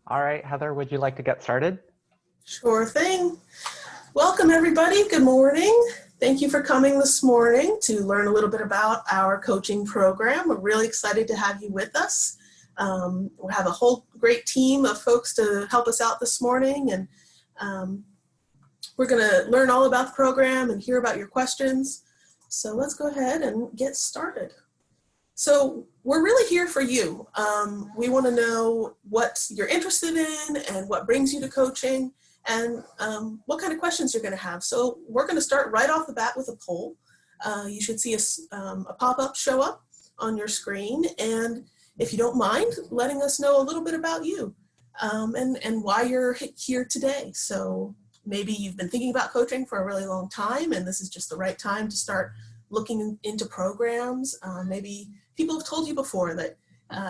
All right, Heather, would you like to get started? Sure thing. Welcome, everybody. Good morning. Thank you for coming this morning to learn a little bit about our coaching program. We're really excited to have you with us. We have a whole great team of folks to help us out this morning, and we're going to learn all about the program and hear about your questions. So let's go ahead and get started. So we're really here for you. We want to know what you're interested in and what brings you to coaching, and what kind of questions you're going to have. So we're going to start right off the bat with a poll. You should see a pop-up show up on your screen, and if you don't mind letting us know a little bit about you and why you're here today. So maybe you've been thinking about coaching for a really long time, and this is just the right time to start looking into programs. Maybe people have told you before that,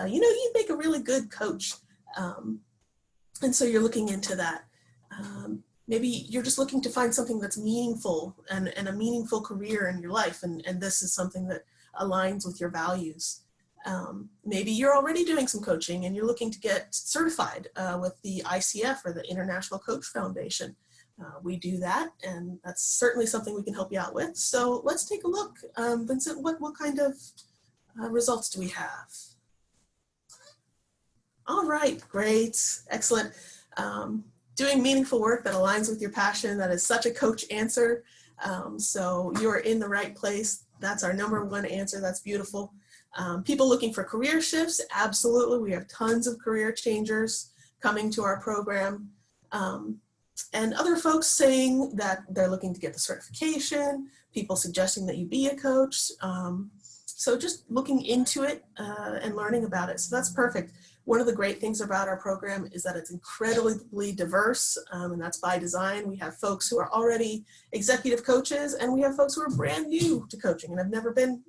you'd make a really good coach. And so you're looking into that. Maybe you're just looking to find something that's meaningful and a meaningful career in your life. And this is something that aligns with your values. Maybe you're already doing some coaching and you're looking to get certified with the ICF or the International Coach Foundation. We do that, and that's certainly something we can help you out with. So let's take a look. Vincent, what kind of results do we have? All right, great, excellent. Doing meaningful work that aligns with your passion, that is such a coach answer. So you're in the right place. That's our number one answer. That's beautiful. People looking for career shifts, absolutely. We have tons of career changers coming to our program. And other folks saying that they're looking to get the certification, people suggesting that you be a coach. So just looking into it and learning about it. So that's perfect. One of the great things about our program is that it's incredibly diverse, and that's by design. We have folks who are already executive coaches, and we have folks who are brand new to coaching and have never been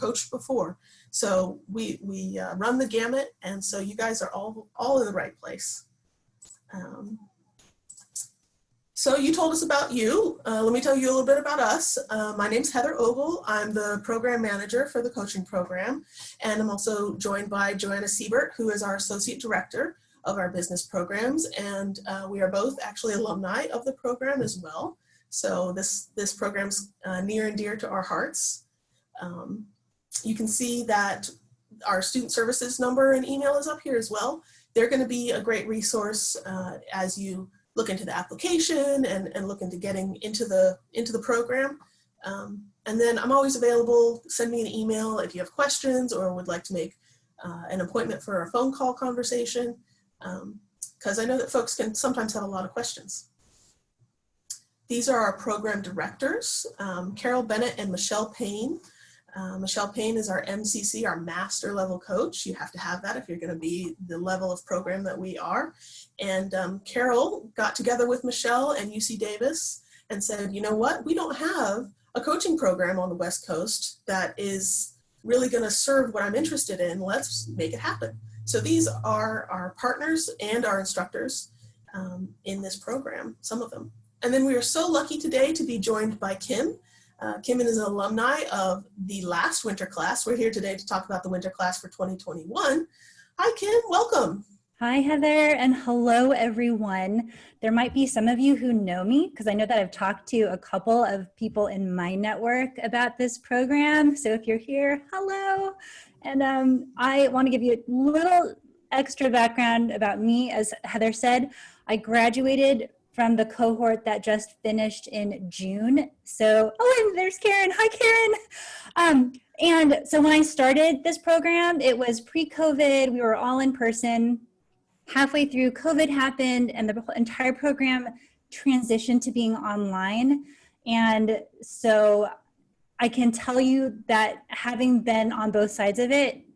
coached before. So we run the gamut, and so you guys are all in the right place. So you told us about you. Let me tell you a little bit about us. My name's Heather Ogle. I'm the program manager for the coaching program. And I'm also joined by Joanna Siebert, who is our associate director of our business programs. And we are both actually alumni of the program as well. So this program's near and dear to our hearts. You can see that our student services number and email is up here as well. They're going to be a great resource as you look into the application and look into getting into the program. And then I'm always available. Send me an email if you have questions or would like to make an appointment for a phone call conversation, because I know that folks can sometimes have a lot of questions. These are our program directors, Carol Bennett and Michelle Payne. Michelle Payne is our MCC, our master level coach. You have to have that if you're going to be the level of program that we are. And Carol got together with Michelle and UC Davis and said, you know what, we don't have a coaching program on the West Coast that is really going to serve what I'm interested in. Let's make it happen. So these are our partners and our instructors in this program, some of them. And then we are so lucky today to be joined by Kim. Kim is an alumni of the last winter class. We're here today to talk about the winter class for 2021. Hi, Kim, welcome. Hi, Heather, and hello, everyone. There might be some of you who know me because I know that I've talked to a couple of people in my network about this program. So if you're here, hello. And I want to give you a little extra background about me. As Heather said, I graduated from the cohort that just finished in June. So, and there's Karen. Hi, Karen. And so when I started this program, it was pre-COVID. We were all in person. Halfway through, COVID happened and the entire program transitioned to being online. And so I can tell you that having been on both sides of it,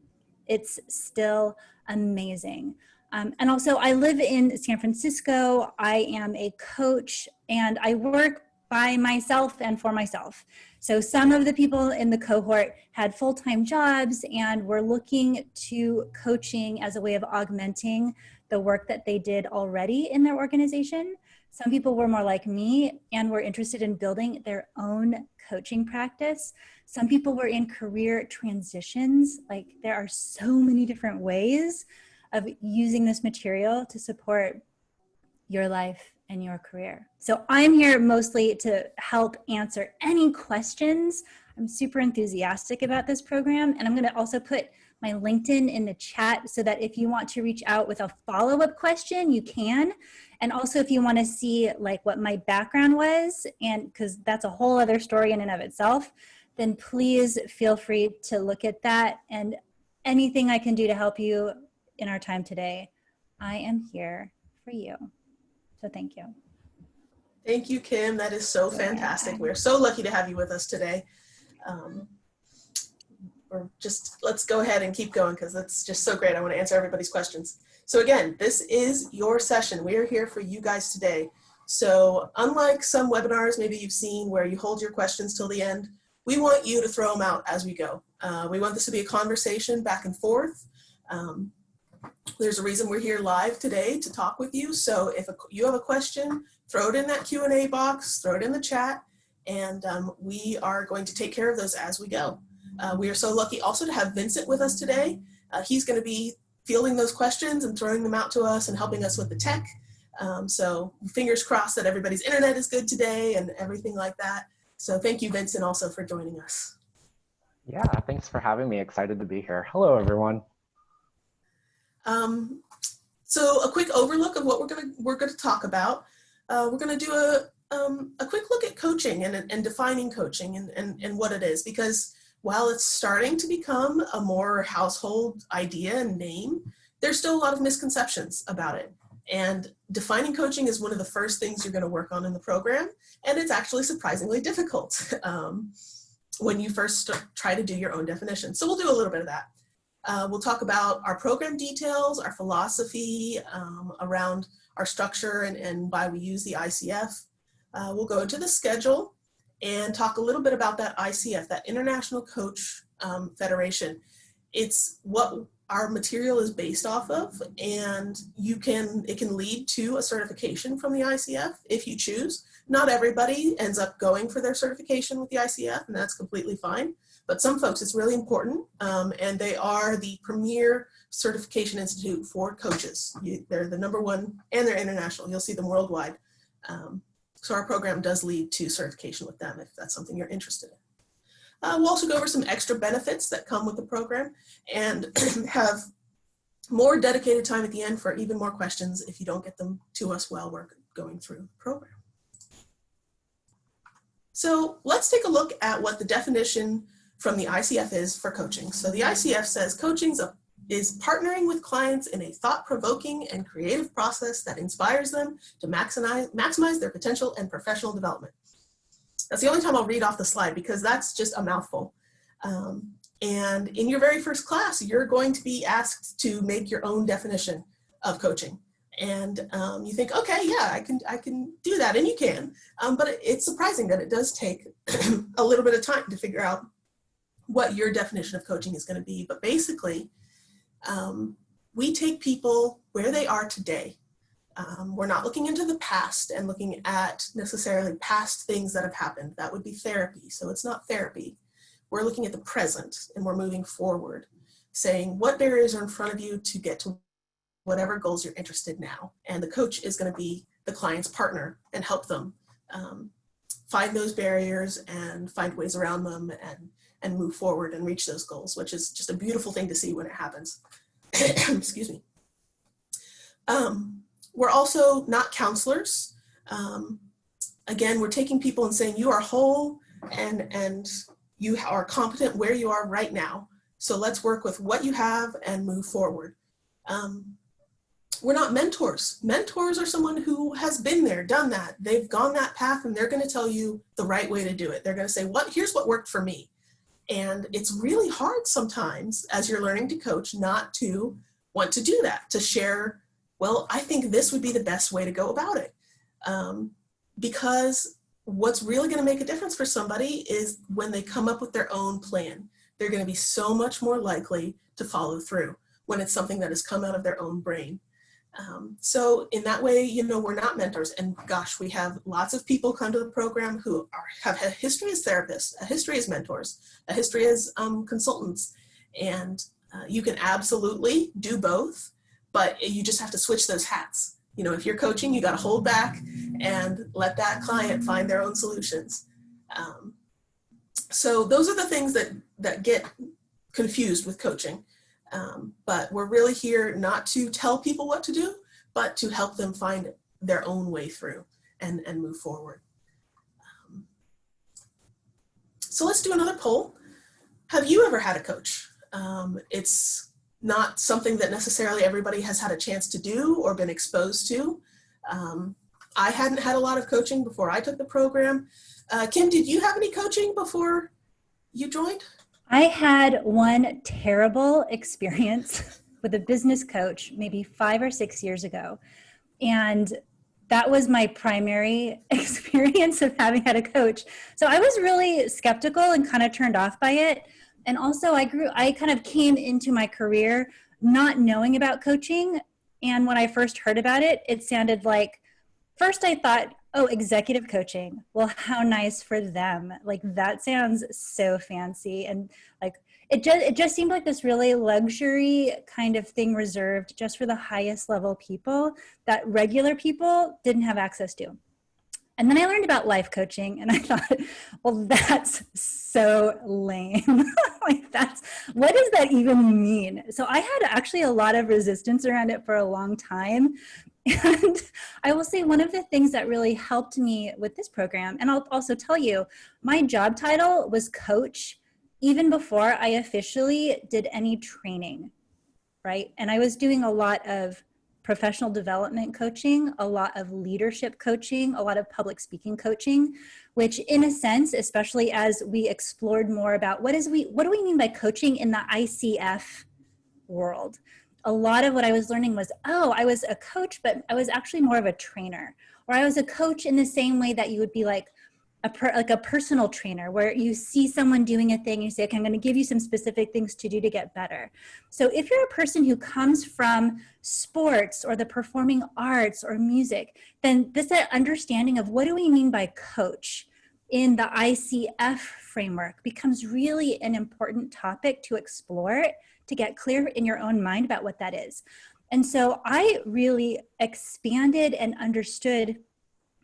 it's still amazing. And also I live in San Francisco. I am a coach and I work by myself and for myself. So some of the people in the cohort had full-time jobs and were looking to coaching as a way of augmenting the work that they did already in their organization. Some people were more like me and were interested in building their own coaching practice. Some people were in career transitions. Like there are so many different ways of using this material to support your life and your career. So I'm here mostly to help answer any questions. I'm super enthusiastic about this program, and I'm going to also put my LinkedIn in the chat so that if you want to reach out with a follow-up question, you can. And also if you want to see like what my background was, and because that's a whole other story in and of itself, then please feel free to look at that, and anything I can do to help you in our time today, I am here for you. So thank you. Thank you, Kim. That is so fantastic. We're so lucky to have you with us today. Let's go ahead and keep going because that's just so great. I want to answer everybody's questions. So again, this is your session. We are here for you guys today. So unlike some webinars maybe you've seen where you hold your questions till the end, we want you to throw them out as we go. We want this to be a conversation back and forth. There's a reason we're here live today to talk with you. So if you have a question, throw it in that Q&A box, throw it in the chat, and we are going to take care of those as we go. We are so lucky also to have Vincent with us today. He's going to be fielding those questions and throwing them out to us and helping us with the tech. So fingers crossed that everybody's internet is good today and everything like that. So thank you, Vincent, also for joining us. Yeah, thanks for having me. Excited to be here. Hello, everyone. So a quick overlook of what we're gonna talk about. We're gonna do a quick look at coaching and defining coaching and what it is, because while it's starting to become a more household idea and name, there's still a lot of misconceptions about it. And defining coaching is one of the first things you're going to work on in the program, and it's actually surprisingly difficult when you first try to do your own definition. So we'll do a little bit of that. We'll talk about our program details, our philosophy around our structure and why we use the ICF. We'll go into the schedule and talk a little bit about that ICF, that International Coach Federation. It's what our material is based off of, and it can lead to a certification from the ICF if you choose. Not everybody ends up going for their certification with the ICF, and that's completely fine. But some folks, it's really important, and they are the premier certification institute for coaches. They're the #1, and they're international. You'll see them worldwide. So our program does lead to certification with them if that's something you're interested in. We'll also go over some extra benefits that come with the program and have more dedicated time at the end for even more questions if you don't get them to us while we're going through the program. So let's take a look at what the definition from the ICF is for coaching. So the ICF says coaching is partnering with clients in a thought-provoking and creative process that inspires them to maximize their potential and professional development. That's the only time I'll read off the slide because that's just a mouthful. And in your very first class, you're going to be asked to make your own definition of coaching. And you think, okay, yeah, I can do that, and you can. But it's surprising that it does take a little bit of time to figure out what your definition of coaching is going to be. But basically, we take people where they are today. We're not looking into the past and looking at necessarily past things that have happened. That would be therapy. So it's not therapy. We're looking at the present and we're moving forward, saying what barriers are in front of you to get to whatever goals you're interested in now. And the coach is going to be the client's partner and help them find those barriers and find ways around them and move forward and reach those goals, which is just a beautiful thing to see when it happens. Excuse me. We're also not counselors. Again, we're taking people and saying you are whole and you are competent where you are right now. So let's work with what you have and move forward. We're not mentors. Mentors are someone who has been there, done that. They've gone that path and they're going to tell you the right way to do it. They're going to say, here's what worked for me. And it's really hard sometimes as you're learning to coach not to want to do that, to share, well, I think this would be the best way to go about it. Because what's really going to make a difference for somebody is when they come up with their own plan. They're going to be so much more likely to follow through when it's something that has come out of their own brain. So in that way, we're not mentors. And gosh, we have lots of people come to the program who have a history as therapists, a history as mentors, a history as consultants. And you can absolutely do both. but you just have to switch those hats. You know, if you're coaching, you got to hold back and let that client find their own solutions. So those are the things that get confused with coaching. But we're really here not to tell people what to do, but to help them find their own way through and move forward. So let's do another poll. Have you ever had a coach? It's not something that necessarily everybody has had a chance to do or been exposed to. I hadn't had a lot of coaching before I took the program. Kim, did you have any coaching before you joined? I had one terrible experience with a business coach maybe 5 or 6 years ago. And that was my primary experience of having had a coach. So I was really skeptical and kind of turned off by it. And also I kind of came into my career not knowing about coaching. And when I first heard about it, it sounded like, first I thought, oh, executive coaching. Well, how nice for them. Like that sounds so fancy. And like, it just seemed like this really luxury kind of thing reserved just for the highest level people that regular people didn't have access to. And then I learned about life coaching and I thought, well, that's so lame. Like what does that even mean? So I had actually a lot of resistance around it for a long time. And I will say one of the things that really helped me with this program, and I'll also tell you, my job title was coach even before I officially did any training, right? And I was doing a lot of professional development coaching, a lot of leadership coaching, a lot of public speaking coaching, which in a sense, especially as we explored more about what do we mean by coaching in the ICF world? A lot of what I was learning was, oh, I was a coach, but I was actually more of a trainer. Or I was a coach in the same way that you would be like a personal trainer, where you see someone doing a thing and you say, okay, I'm going to give you some specific things to do to get better. So if you're a person who comes from sports or the performing arts or music, then this understanding of what do we mean by coach in the ICF framework becomes really an important topic to explore, to get clear in your own mind about what that is. And so I really expanded and understood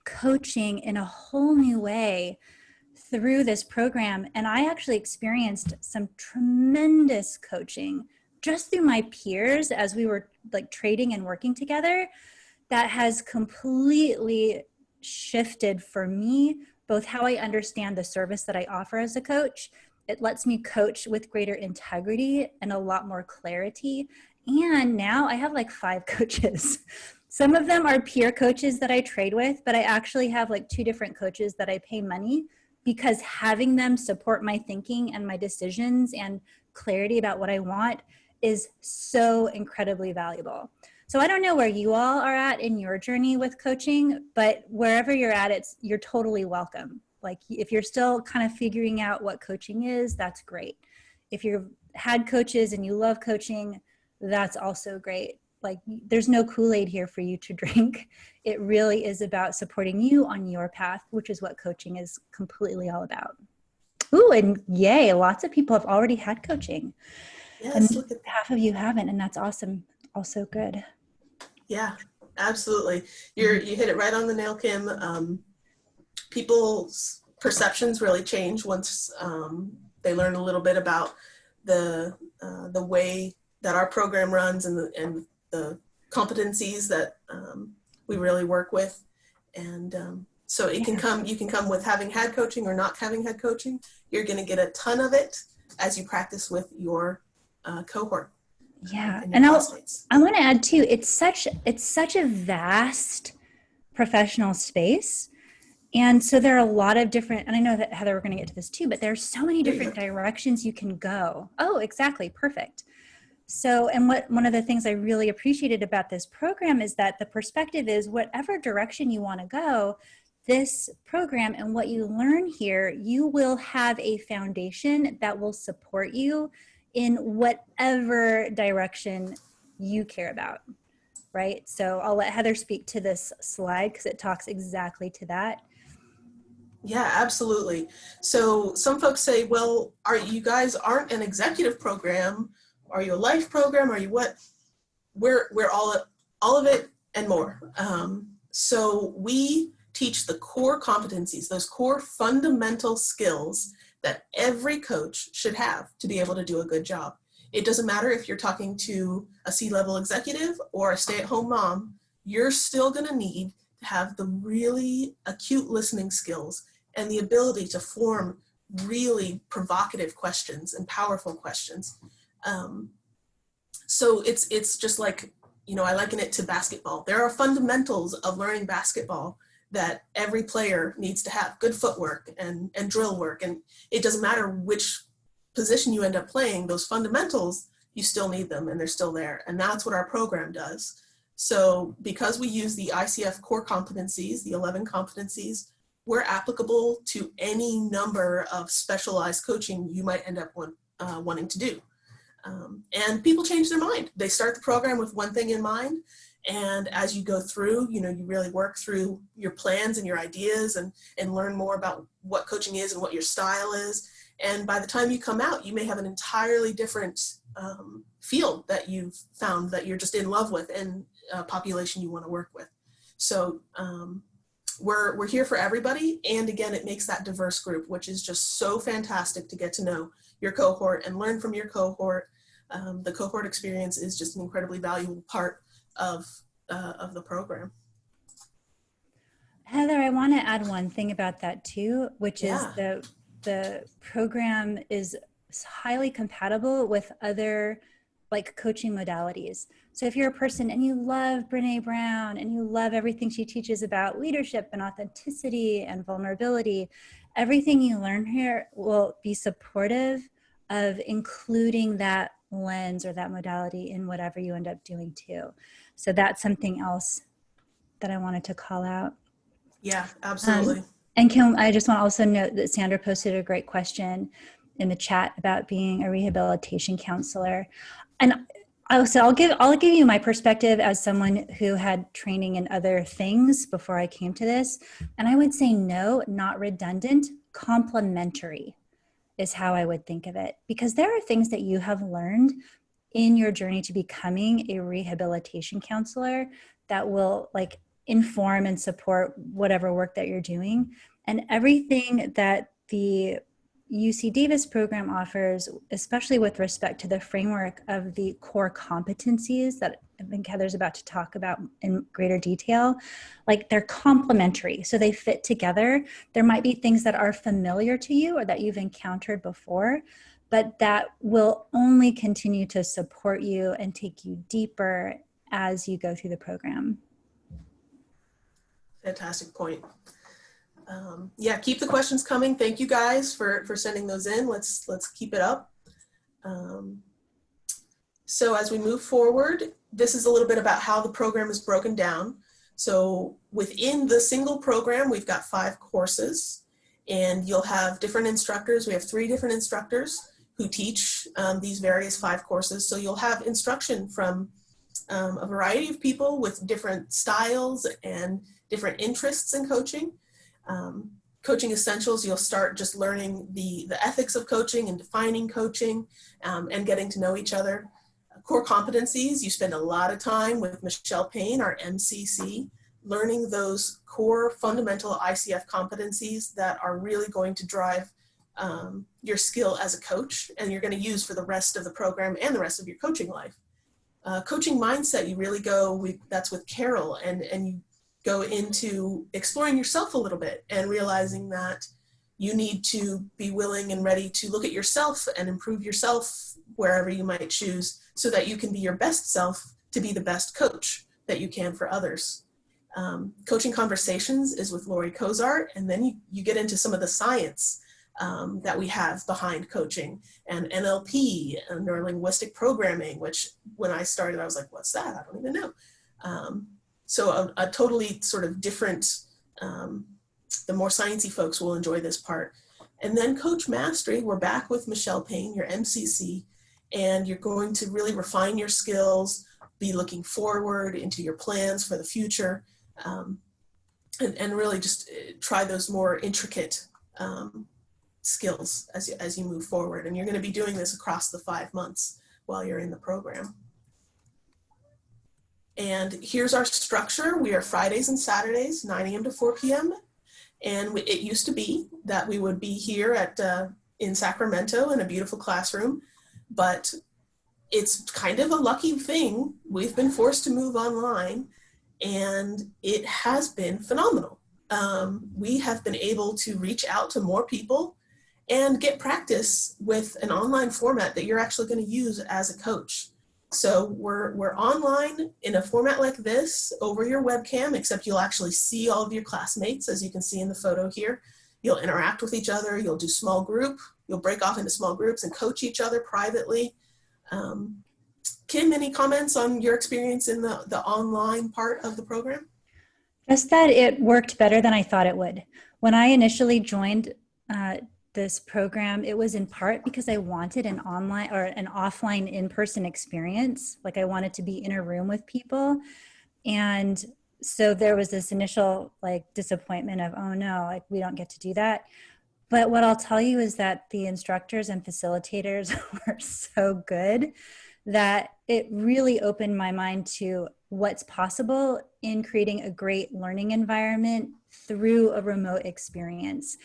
coaching in a whole new way through this program. And I actually experienced some tremendous coaching just through my peers as we were like trading and working together. That has completely shifted for me, both how I understand the service that I offer as a coach. It lets me coach with greater integrity and a lot more clarity. And now I have like 5 coaches. Some of them are peer coaches that I trade with, but I actually have like 2 different coaches that I pay money because having them support my thinking and my decisions and clarity about what I want is so incredibly valuable. So I don't know where you all are at in your journey with coaching, but wherever you're at, you're totally welcome. Like if you're still kind of figuring out what coaching is, that's great. If you've had coaches and you love coaching, that's also great. Like there's no Kool-Aid here for you to drink. It really is about supporting you on your path, which is what coaching is completely all about. Ooh, and yay, lots of people have already had coaching. Yes, and look at that. half of you haven't, and that's awesome. Also good. Yeah, absolutely. You hit it right on the nail, Kim. People's perceptions really change once they learn a little bit about the way that our program runs and the competencies that we really work with. And so you can come with having had coaching or not having had coaching. You're going to get a ton of it as you practice with your cohort. Yeah, and I want to add too, it's such a vast professional space. And so there are a lot of different, and I know that Heather, we're going to get to this too, but there are so many different directions you can go. Oh, exactly. Perfect. So, and one of the things I really appreciated about this program is that the perspective is whatever direction you want to go, this program and what you learn here, you will have a foundation that will support you in whatever direction you care about, right? So I'll let Heather speak to this slide because it talks exactly to that. Yeah, absolutely. So some folks say, well, you guys aren't an executive program. Are you a life program? Are you what? we're all of it and more. So we teach the core competencies, those core fundamental skills that every coach should have to be able to do a good job. It doesn't matter if you're talking to a C-level executive or a stay-at-home mom, you're still going to need to have the really acute listening skills and the ability to form really provocative questions and powerful questions. So it's just like, you know, I liken it to basketball. There are fundamentals of learning basketball that every player needs to have: good footwork and drill work. And it doesn't matter which position you end up playing, those fundamentals, you still need them and they're still there. And that's what our program does. So because we use the ICF core competencies, the 11 competencies, we're applicable to any number of specialized coaching you might end up wanting to do. And people change their mind. They start the program with one thing in mind. And as you go through, you know, you really work through your plans and your ideas and learn more about what coaching is and what your style is. And by the time you come out, you may have an entirely different field that you've found that you're just in love with and a population you want to work with. So we're here for everybody. And again, it makes that diverse group, which is just so fantastic to get to know your cohort and learn from your cohort. The cohort experience is just an incredibly valuable part of the program. Heather, I want to add one thing about that too, which is Yeah. the program is highly compatible with other like coaching modalities. So if you're a person and you love Brene Brown and you love everything she teaches about leadership and authenticity and vulnerability, everything you learn here will be supportive of including that lens or that modality in whatever you end up doing too. So that's something else that I wanted to call out. Yeah, absolutely. And I just want to also note that Sandra posted a great question in the chat about being a rehabilitation counselor. And I'll give you my perspective as someone who had training in other things before I came to this. And I would say no, not redundant, complementary is how I would think of it. Because there are things that you have learned in your journey to becoming a rehabilitation counselor that will like inform and support whatever work that you're doing. And everything that the UC Davis program offers, especially with respect to the framework of the core competencies that I think Heather's about to talk about in greater detail, like they're complementary. So they fit together. There might be things that are familiar to you or that you've encountered before, but that will only continue to support you and take you deeper as you go through the program. Fantastic point. Yeah, keep the questions coming. Thank you guys for sending those in. Let's keep it up. So as we move forward, this is a little bit about how the program is broken down. So within the single program, we've got 5 courses, and you'll have different instructors. We have 3 different instructors who teach these various 5 courses. So you'll have instruction from a variety of people with different styles and different interests in coaching. Coaching essentials, you'll start just learning the ethics of coaching and defining coaching and getting to know each other. Core competencies, you spend a lot of time with Michelle Payne, our MCC, learning those core fundamental ICF competencies that are really going to drive your skill as a coach and you're going to use for the rest of the program and the rest of your coaching life. Coaching mindset, you really that's with Carol, and you go into exploring yourself a little bit and realizing that you need to be willing and ready to look at yourself and improve yourself wherever you might choose so that you can be your best self to be the best coach that you can for others. Coaching conversations is with Lori Kozart, and then you get into some of the science that we have behind coaching, and NLP, and neurolinguistic programming, which when I started, I was like, what's that? I don't even know. So a totally sort of different, the more sciencey folks will enjoy this part. And then Coach Mastery, we're back with Michelle Payne, your MCC, and you're going to really refine your skills, be looking forward into your plans for the future, and really just try those more intricate skills as you move forward. And you're going to be doing this across the 5 months while you're in the program. And here's our structure. We are Fridays and Saturdays, 9 a.m. to 4 p.m. And it used to be that we would be here in Sacramento in a beautiful classroom, but it's kind of a lucky thing. We've been forced to move online, and it has been phenomenal. We have been able to reach out to more people and get practice with an online format that you're actually going to use as a coach. So we're online in a format like this over your webcam, except you'll actually see all of your classmates, as you can see in the photo here. You'll interact with each other. You'll do small group. You'll break off into small groups and coach each other privately. Kim, any comments on your experience in the online part of the program? Just that it worked better than I thought it would. When I initially joined this program, it was in part because I wanted an online or an offline in-person experience. Like I wanted to be in a room with people. And so there was this initial like disappointment of, oh no, like we don't get to do that. But what I'll tell you is that the instructors and facilitators were so good that it really opened my mind to what's possible in creating a great learning environment through a remote experience.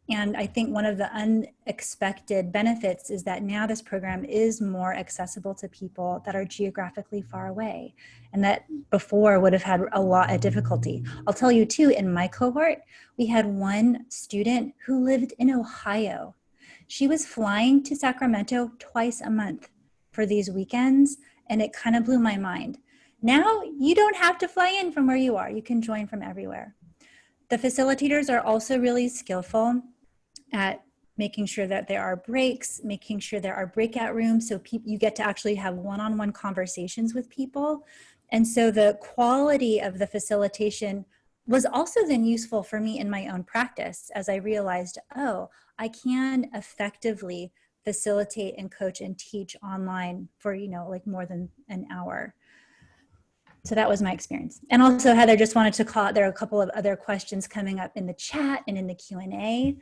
And I think one of the unexpected benefits is that now this program is more accessible to people that are geographically far away and that before would have had a lot of difficulty. I'll tell you too, in my cohort, we had one student who lived in Ohio. She was flying to Sacramento twice a month for these weekends, and it kind of blew my mind. Now you don't have to fly in from where you are. You can join from everywhere. The facilitators are also really skillful at making sure that there are breaks, making sure there are breakout rooms so you get to actually have one-on-one conversations with people. And so the quality of the facilitation was also then useful for me in my own practice as I realized, oh, I can effectively facilitate and coach and teach online for, like more than an hour. So that was my experience. And also, Heather, just wanted to call out, there are a couple of other questions coming up in the chat and in the Q&A.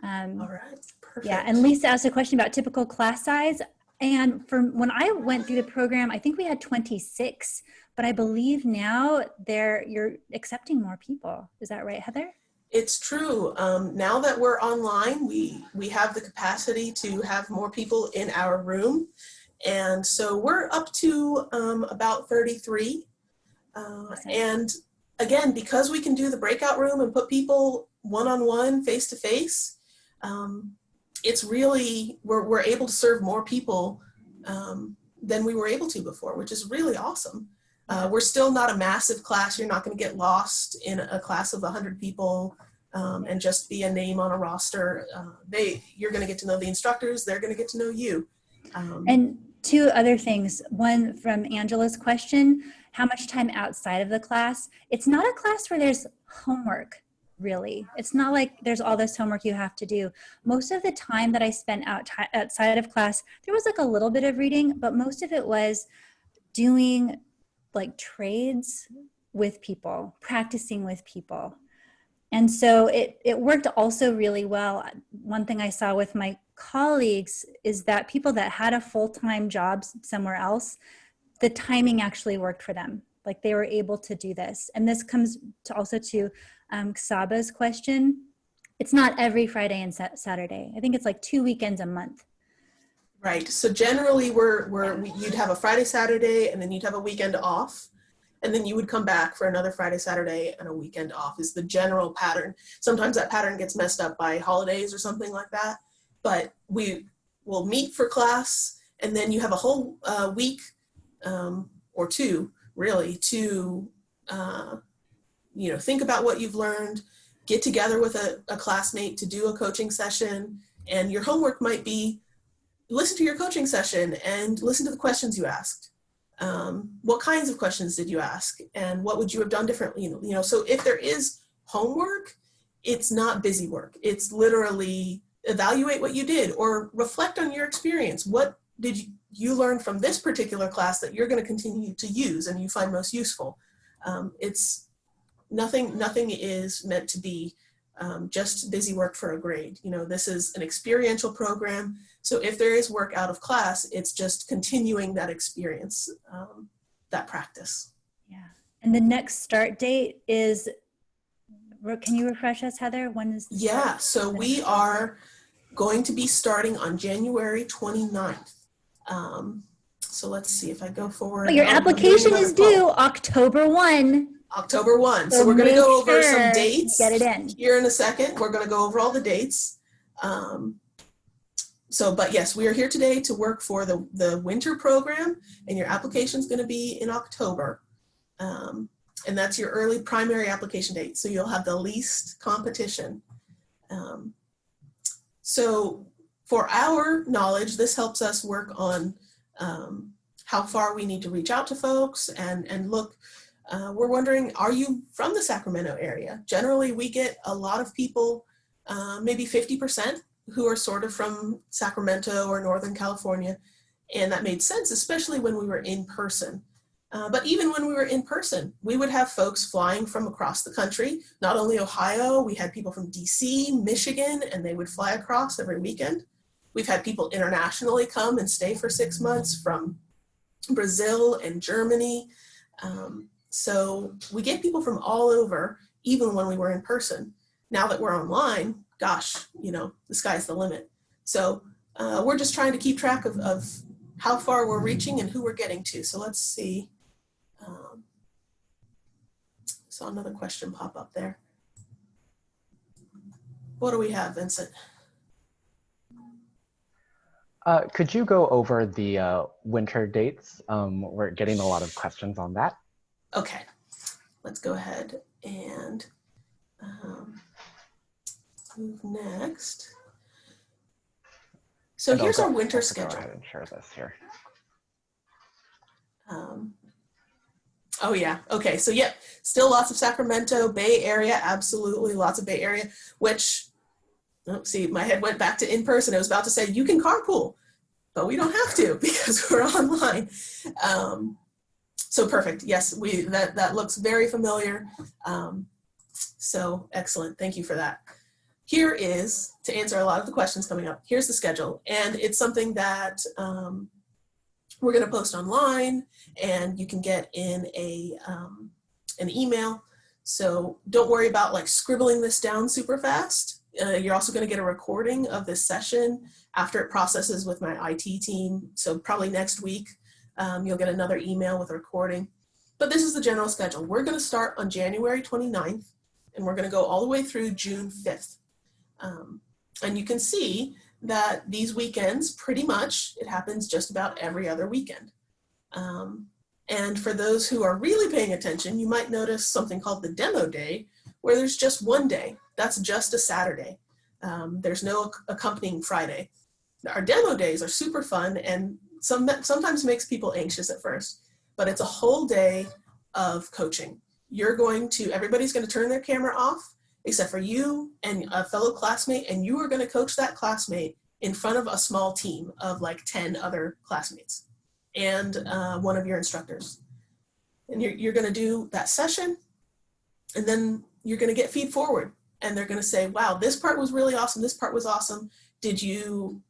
All right, perfect. Yeah, and Lisa asked a question about typical class size. And when I went through the program, I think we had 26, but I believe now you're accepting more people. Is that right, Heather? It's true. Now that we're online, we have the capacity to have more people in our room. And so we're up to about 33. And again, because we can do the breakout room and put people one-on-one, face-to-face, it's really, we're able to serve more people than we were able to before, which is really awesome. We're still not a massive class. You're not going to get lost in a class of 100 people and just be a name on a roster. You're going to get to know the instructors. They're going to get to know you. And two other things. One from Angela's question, how much time outside of the class? It's not a class where there's homework, really. It's not like there's all this homework you have to do. Most of the time that I spent outside of class, there was like a little bit of reading, but most of it was doing like trades with people, practicing with people. And so it worked also really well. One thing I saw with my colleagues is that people that had a full-time job somewhere else, the timing actually worked for them. Like they were able to do this. And this comes also to Saba's question. It's not every Friday and Saturday. I think it's like 2 weekends a month. Right. So generally you'd have a Friday, Saturday, and then you'd have a weekend off. And then you would come back for another Friday, Saturday, and a weekend off is the general pattern. Sometimes that pattern gets messed up by holidays or something like that. But we will meet for class, and then you have a whole week or two, really, to think about what you've learned, get together with a classmate to do a coaching session, and your homework might be listen to your coaching session and listen to the questions you asked. What kinds of questions did you ask, and what would you have done differently? So if there is homework, it's not busy work. It's literally evaluate what you did or reflect on your experience. What did you learn from this particular class that you're going to continue to use and you find most useful? It's nothing is meant to be just busy work for a grade. This is an experiential program. So if there is work out of class, it's just continuing that experience, that practice. Yeah. And the next start date is, can you refresh us, Heather? When is the Yeah, so we are going to be starting on January 29th. So let's see if I go forward. But your application is due October 1. October 1. So we're going to go over some dates. Get it in. Here in a second. We're going to go over all the dates. But yes, we are here today to work for the winter program, and your application is going to be in October. And that's your early primary application date. So you'll have the least competition. So for our knowledge, this helps us work on how far we need to reach out to folks and look. We're wondering, are you from the Sacramento area? Generally, we get a lot of people, maybe 50%, who are sort of from Sacramento or Northern California. And that made sense, especially when we were in person. But even when we were in person, we would have folks flying from across the country, not only Ohio, we had people from DC, Michigan, and they would fly across every weekend. We've had people internationally come and stay for 6 months from Brazil and Germany. So we get people from all over, even when we were in person. Now that we're online, gosh, the sky's the limit. So we're just trying to keep track of how far we're reaching and who we're getting to. So let's see. Saw another question pop up there. What do we have, Vincent? Could you go over the winter dates? We're getting a lot of questions on that. Okay, let's go ahead and move next. So here's our winter schedule. Go ahead and share this here. Oh yeah, okay, so yep, still lots of Sacramento, Bay Area, absolutely, lots of Bay Area, which, see, my head went back to in person. I was about to say, you can carpool, but we don't have to because we're online. So perfect, yes, that looks very familiar. So excellent, thank you for that. Here is, to answer a lot of the questions coming up, here's the schedule, and it's something that we're going to post online, and you can get in an email. So don't worry about like scribbling this down super fast. You're also going to get a recording of this session after it processes with my IT team. So probably next week, you'll get another email with a recording. But this is the general schedule. We're going to start on January 29th, and we're going to go all the way through June 5th. And you can see that these weekends, pretty much, it happens just about every other weekend. And for those who are really paying attention, you might notice something called the demo day, where there's just one day. That's just a Saturday. There's no accompanying Friday. Our demo days are super fun and sometimes makes people anxious at first, but it's a whole day of coaching. Everybody's going to turn their camera off, except for you and a fellow classmate, and you are going to coach that classmate in front of a small team of like 10 other classmates and one of your instructors. And you're going to do that session, and then you're going to get feed forward, and they're going to say, wow, this part was really awesome, this part was awesome. Did you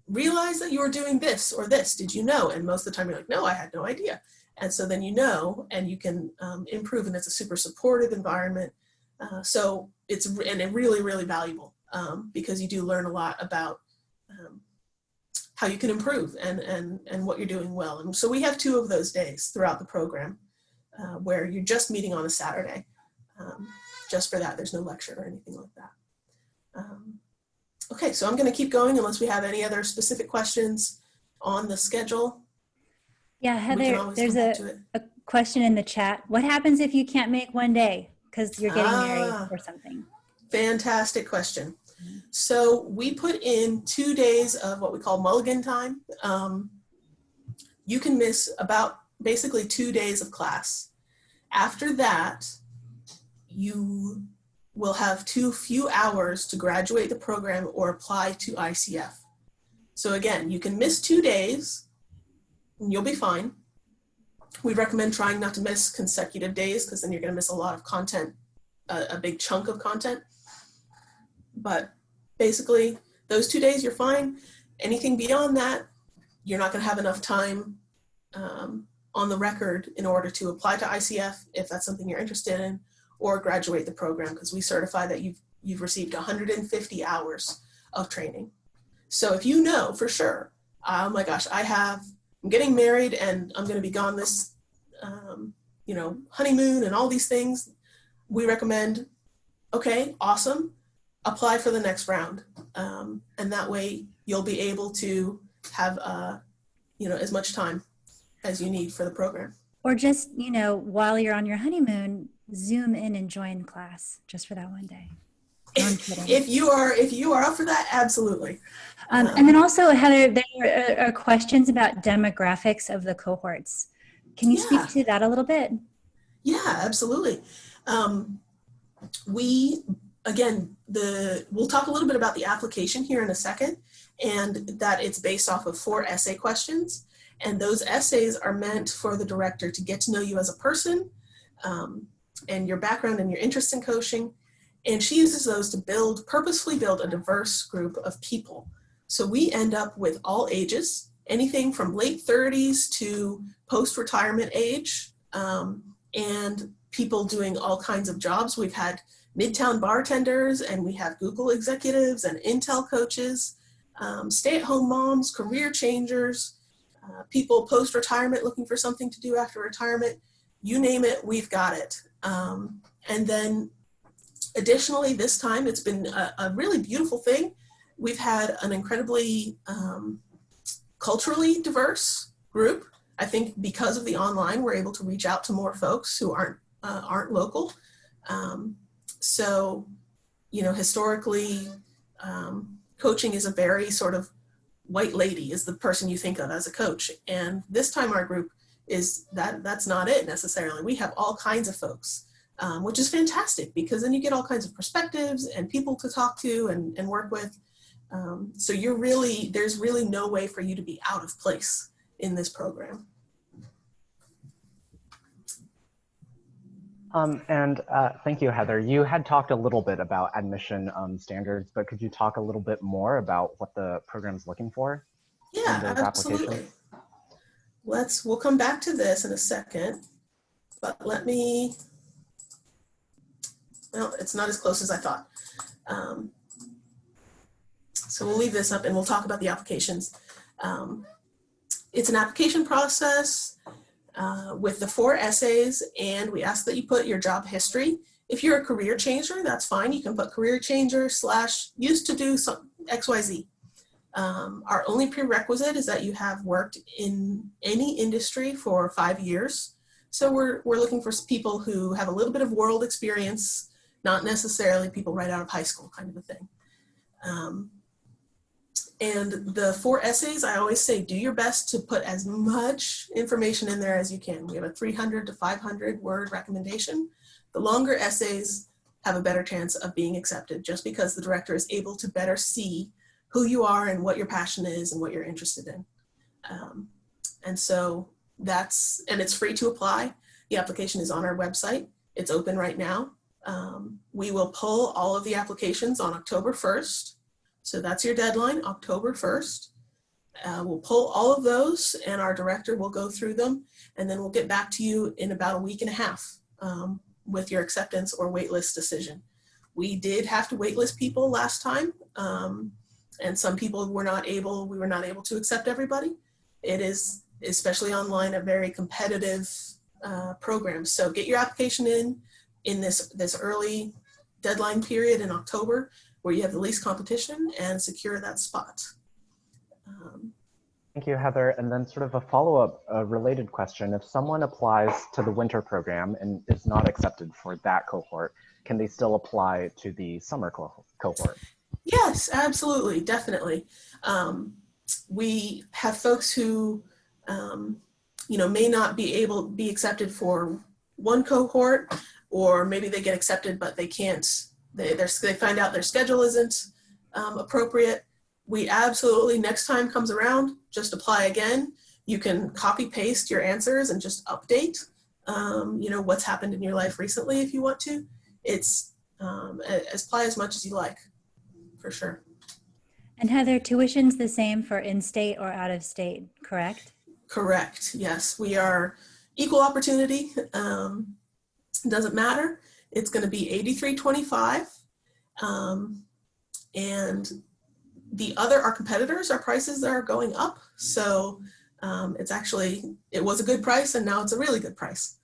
realize that you were doing this or this? Did you know? And most of the time you're like, no, I had no idea. And so then you know, and you can improve, and it's a super supportive environment. So it's really, really valuable because you do learn a lot about how you can improve and what you're doing well. And so we have 2 of those days throughout the program where you're just meeting on a Saturday. Just for that, there's no lecture or anything like that. Okay, so I'm going to keep going unless we have any other specific questions on the schedule. Yeah, Heather, there's a question in the chat. What happens if you can't make one day because you're getting married or something? Fantastic question. So we put in 2 days of what we call mulligan time. You can miss about basically 2 days of class. After that, you will have too few hours to graduate the program or apply to ICF. So again, you can miss 2 days and you'll be fine. We recommend trying not to miss consecutive days because then you're going to miss a lot of content, a big chunk of content. But basically, those 2 days, you're fine. Anything beyond that, you're not going to have enough time on the record in order to apply to ICF if that's something you're interested in, or graduate the program, because we certify that you've received 150 hours of training. So if you know for sure, oh my gosh, I'm getting married and I'm going to be gone this, honeymoon and all these things, we recommend, okay, awesome, apply for the next round. And that way you'll be able to have, as much time as you need for the program. Or just, while you're on your honeymoon, Zoom in and join class just for that one day. No, I'm kidding. If you are up for that, absolutely. And then also, Heather, there are questions about demographics of the cohorts. Can you speak to that a little bit? Yeah, absolutely. We'll talk a little bit about the application here in a second, and that it's based off of 4 essay questions. And those essays are meant for the director to get to know you as a person, and your background and your interest in coaching. And she uses those to purposefully build a diverse group of people. So we end up with all ages, anything from late 30s to post-retirement age, and people doing all kinds of jobs. We've had Midtown bartenders, and we have Google executives and Intel coaches, stay-at-home moms, career changers, people post-retirement looking for something to do after retirement. You name it, we've got it. And then additionally, this time it's been a really beautiful thing. We've had an incredibly culturally diverse group. I think because of the online, we're able to reach out to more folks who aren't local. So, historically, coaching is a very sort of white lady is the person you think of as a coach. And this time our group that's not it necessarily. We have all kinds of folks, which is fantastic, because then you get all kinds of perspectives and people to talk to and work with. So there's really no way for you to be out of place in this program. Thank you, Heather. You had talked a little bit about admission standards, but could you talk a little bit more about what the program's looking for? Yeah, absolutely. We'll come back to this in a second, but it's not as close as I thought. So we'll leave this up and we'll talk about the applications. It's an application process with the 4 essays, and we ask that you put your job history. If you're a career changer, that's fine. You can put career changer / used to do some XYZ. Our only prerequisite is that you have worked in any industry for 5 years. So we're looking for people who have a little bit of world experience, not necessarily people right out of high school kind of a thing. And the 4 essays, I always say, do your best to put as much information in there as you can. We have a 300 to 500 word recommendation. The longer essays have a better chance of being accepted, just because the director is able to better see who you are and what your passion is and what you're interested in. And so and it's free to apply. The application is on our website. It's open right now. We will pull all of the applications on October 1st. So that's your deadline, October 1st. We'll pull all of those, and our director will go through them, and then we'll get back to you in about a week and a half with your acceptance or waitlist decision. We did have to waitlist people last time, and some people we were not able to accept everybody. It is, especially online, a very competitive program. So get your application in this early deadline period in October, where you have the least competition, and secure that spot. Thank you, Heather. And then sort of a follow-up related question. If someone applies to the winter program and is not accepted for that cohort, can they still apply to the summer cohort? Yes, absolutely, definitely. We have folks who may not be accepted for one cohort, or maybe they get accepted but they can't. They find out their schedule isn't appropriate. We absolutely, next time comes around, just apply again. You can copy paste your answers and just update, what's happened in your life recently if you want to. It's apply as much as you like, for sure. And Heather, tuition's the same for in-state or out-of-state, correct? Correct, yes. We are equal opportunity. Doesn't matter. It's going to be $83.25. And our competitors, our prices are going up. So it was a good price and now it's a really good price.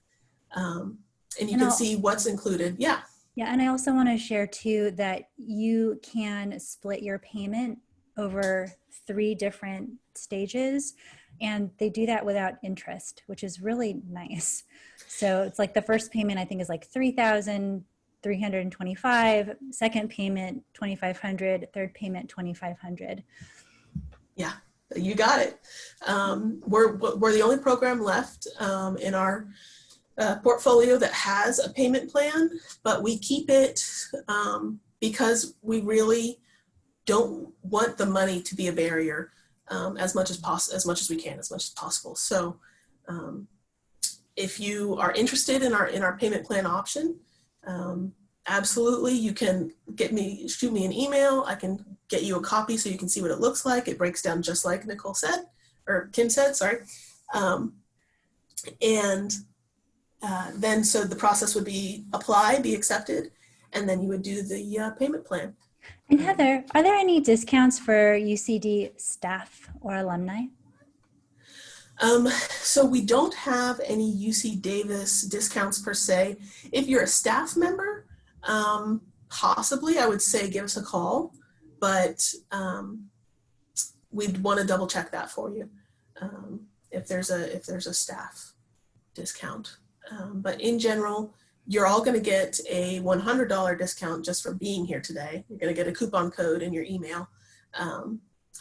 And you can see what's included. Yeah. Yeah, and I also want to share too that you can split your payment over 3 different stages, and they do that without interest, which is really nice. So it's like the first payment I think is like $3,325, second payment $2,500, third payment $2,500. Yeah, you got it. We're the only program left in our portfolio that has a payment plan, but we keep it because we really don't want the money to be a barrier as much as we can, as much as possible. So if you are interested in our payment plan option, absolutely, you can shoot me an email. I can get you a copy so you can see what it looks like. It breaks down just like Kim said, sorry. Then so the process would be apply, be accepted, and then you would do the payment plan. And Heather, are there any discounts for UCD staff or alumni? So we don't have any UC Davis discounts per se. If you're a staff member, possibly I would say give us a call, but we'd want to double check that for you if there's a staff discount. But in general, you're all going to get a $100 discount just for being here today. You're going to get a coupon code in your email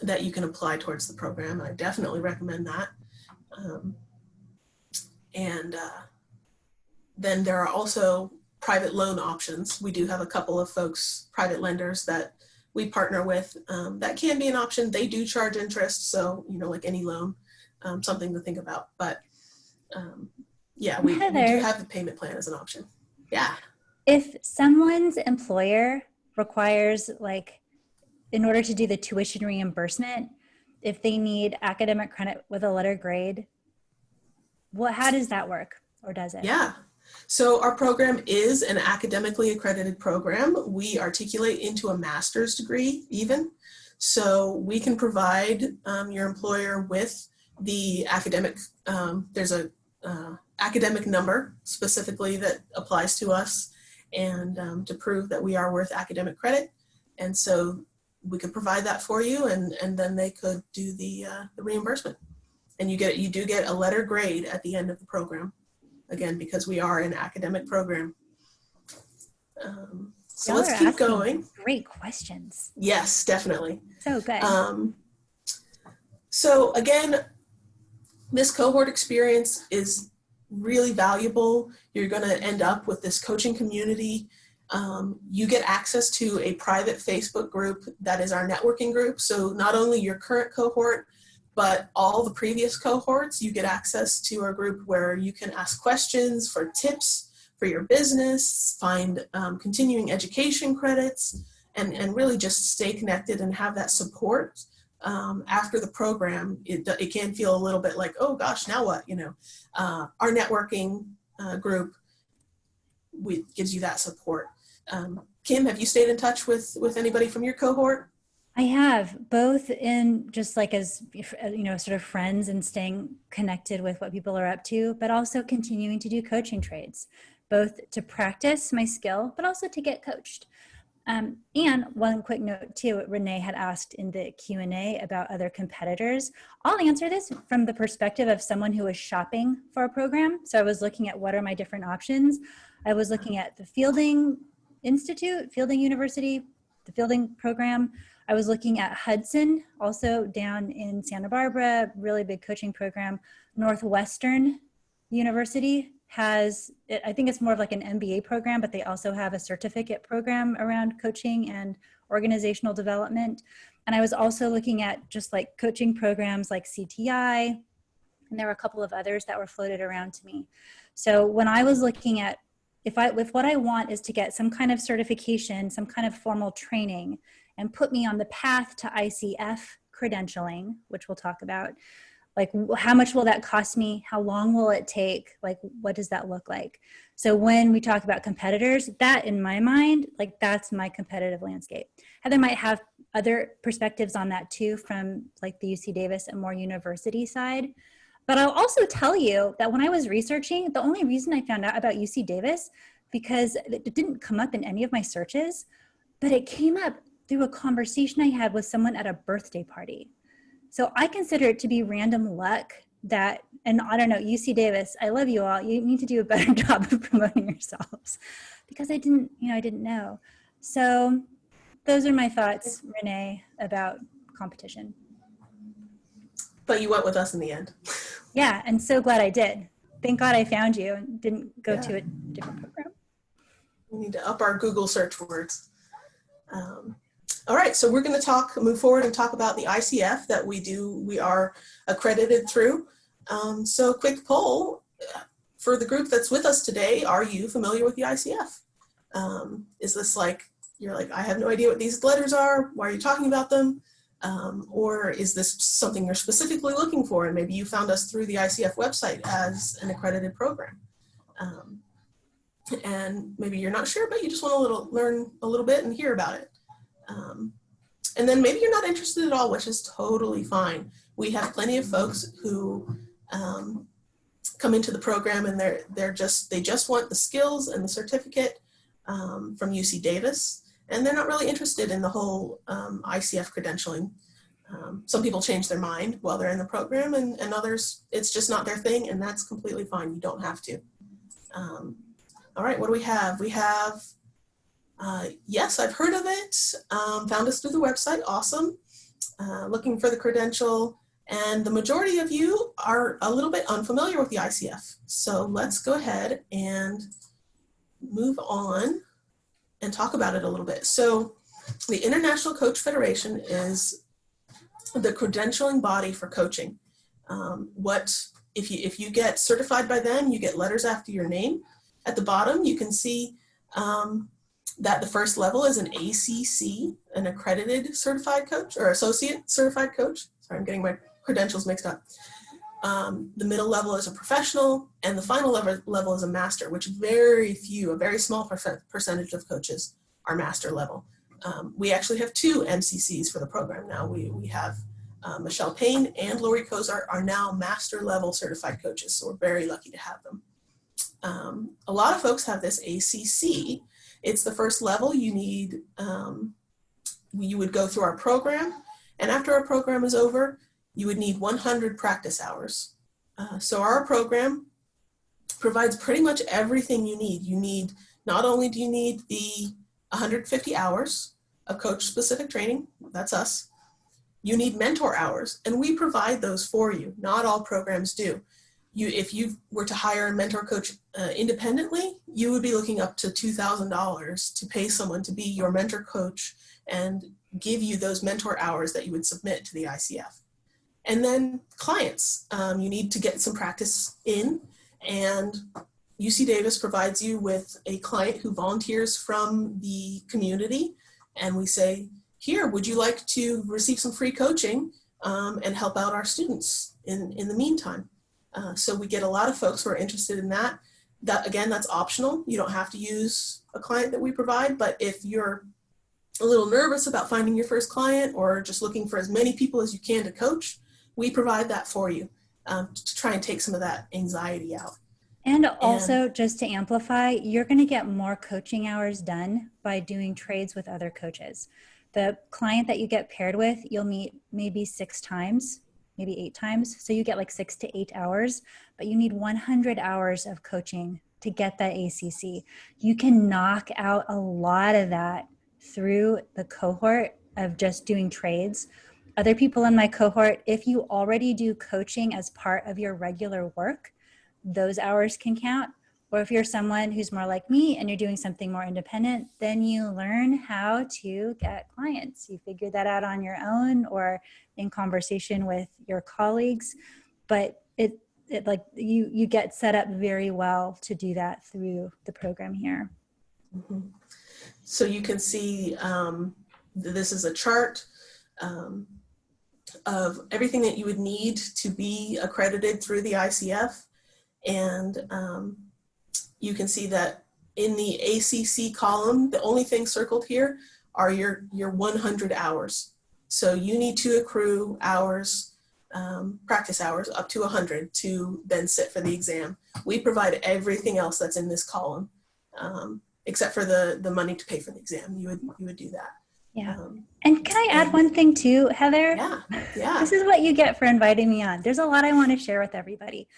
that you can apply towards the program. And I definitely recommend that. Then there are also private loan options. We do have a couple of private lenders that we partner with. That can be an option. They do charge interest. So, like any loan, something to think about. But yeah, we do have the payment plan as an option. Yeah. If someone's employer requires, in order to do the tuition reimbursement, if they need academic credit with a letter grade, how does that work, or does it? Yeah. So our program is an academically accredited program. We articulate into a master's degree even. So we can provide your employer with the academic, there's a academic number specifically that applies to us, and to prove that we are worth academic credit. And so we could provide that for you, and then they could do the reimbursement. And you do get a letter grade at the end of the program, again, because we are an academic program. So let's keep going. Great questions. Yes, definitely. So good. So again, this cohort experience is really valuable. You're going to end up with this coaching community. You get access to a private Facebook group that is our networking group. So not only your current cohort, but all the previous cohorts, you get access to our group where you can ask questions for tips for your business, find continuing education credits, and really just stay connected and have that support. After the program, it can feel a little bit like, oh gosh, now what? Our networking group gives you that support. Kim, have you stayed in touch with anybody from your cohort? I have, both in just as sort of friends and staying connected with what people are up to, but also continuing to do coaching trades, both to practice my skill, but also to get coached. And one quick note too, what Renee had asked in the Q&A about other competitors. I'll answer this from the perspective of someone who was shopping for a program. So I was looking at what are my different options. I was looking at the Fielding Institute, Fielding University, the Fielding program. I was looking at Hudson, also down in Santa Barbara, really big coaching program. Northwestern University has, I think it's more of like an MBA program, but they also have a certificate program around coaching and organizational development. And I was also looking at just coaching programs like CTI, and there were a couple of others that were floated around to me. So when I was looking at, if what I want is to get some kind of certification, some kind of formal training, and put me on the path to ICF credentialing, which we'll talk about, Like, how much will that cost me? How long will it take? Like, what does that look like? So when we talk about competitors, that in my mind, like that's my competitive landscape. Heather might have other perspectives on that too, from like the UC Davis and more university side. But I'll also tell you that when I was researching, the only reason I found out about UC Davis, because it didn't come up in any of my searches, but it came up through a conversation I had with someone at a birthday party. So I consider it to be random luck that, and I don't know, UC Davis, I love you all. You need to do a better job of promoting yourselves, because I didn't know. So those are my thoughts, Renee, about competition. But you went with us in the end. Yeah, and so glad I did. Thank God I found you and didn't go to a different program. We need to up our Google search words. All right, so we're going to move forward and talk about the ICF that we are accredited through. So quick poll for the group that's with us today. Are you familiar with the ICF? Is this like, you're like, I have no idea what these letters are. Why are you talking about them? Or is this something you're specifically looking for? And maybe you found us through the ICF website as an accredited program. And maybe you're not sure, but you just want to learn a little bit and hear about it. And then maybe you're not interested at all, which is totally fine. We have plenty of folks who come into the program and they just want the skills and the certificate from UC Davis, and they're not really interested in the whole ICF credentialing. Some people change their mind while they're in the program, and others, it's just not their thing, and that's completely fine. You don't have to. All right, what do we have? We have, yes, I've heard of it. Found us through the website, awesome. Looking for the credential, and the majority of you are a little bit unfamiliar with the ICF. So let's go ahead and move on and talk about it a little bit. So the International Coach Federation is the credentialing body for coaching. If you get certified by them, you get letters after your name. At the bottom, you can see that the first level is an ACC, an accredited certified coach, or associate certified coach. Sorry, I'm getting my credentials mixed up. The middle level is a professional, and the final level is a master, which a very small percentage of coaches are master level. We actually have 2 MCCs for the program now. We have Michelle Payne and Lori Kozart are now master level certified coaches, so we're very lucky to have them. A lot of folks have this ACC. It's the first level. You need, you would go through our program, and after our program is over, you would need 100 practice hours. So our program provides pretty much everything you need. Not only do you need the 150 hours of coach-specific training, that's us, you need mentor hours, and we provide those for you. Not all programs do. If you were to hire a mentor coach independently, you would be looking up to $2,000 to pay someone to be your mentor coach and give you those mentor hours that you would submit to the ICF. And then clients, you need to get some practice in, and UC Davis provides you with a client who volunteers from the community, and we say, here, would you like to receive some free coaching and help out our students in the meantime? So we get a lot of folks who are interested in that. Again, that's optional. You don't have to use a client that we provide, but if you're a little nervous about finding your first client or just looking for as many people as you can to coach, we provide that for you to try and take some of that anxiety out. And also, just to amplify, you're going to get more coaching hours done by doing trades with other coaches. The client that you get paired with, you'll meet maybe 6 times, maybe 8 times. So you get like 6 to 8 hours, but you need 100 hours of coaching to get that ACC. You can knock out a lot of that through the cohort of just doing trades. Other people in my cohort, if you already do coaching as part of your regular work, those hours can count. Or if you're someone who's more like me and you're doing something more independent, then you learn how to get clients. You figure that out on your own or in conversation with your colleagues, but it like you get set up very well to do that through the program here. Mm-hmm. So you can see this is a chart of everything that you would need to be accredited through the ICF. And you can see that in the ACC column, the only thing circled here are your 100 hours. So you need to accrue hours, practice hours up to 100 to then sit for the exam. We provide everything else that's in this column, except for the money to pay for the exam. You would do that. Yeah. And can I add one thing too, Heather? Yeah. This is what you get for inviting me on. There's a lot I want to share with everybody.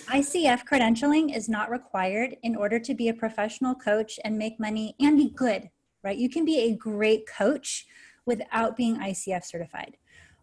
ICF credentialing is not required in order to be a professional coach and make money and be good, right? You can be a great coach without being ICF certified.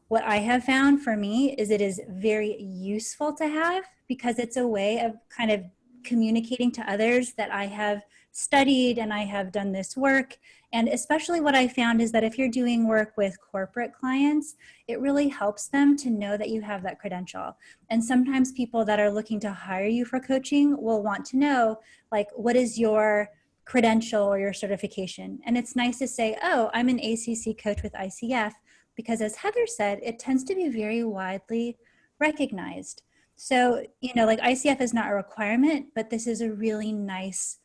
What I have found for me is it is very useful to have because it's a way of kind of communicating to others that I have studied and I have done this work. And especially what I found is that if you're doing work with corporate clients, it really helps them to know that you have that credential. And sometimes people that are looking to hire you for coaching will want to know, like, what is your credential or your certification? And it's nice to say, oh, I'm an ACC coach with ICF, because as Heather said, it tends to be very widely recognized. So, like ICF is not a requirement, but this is a really nice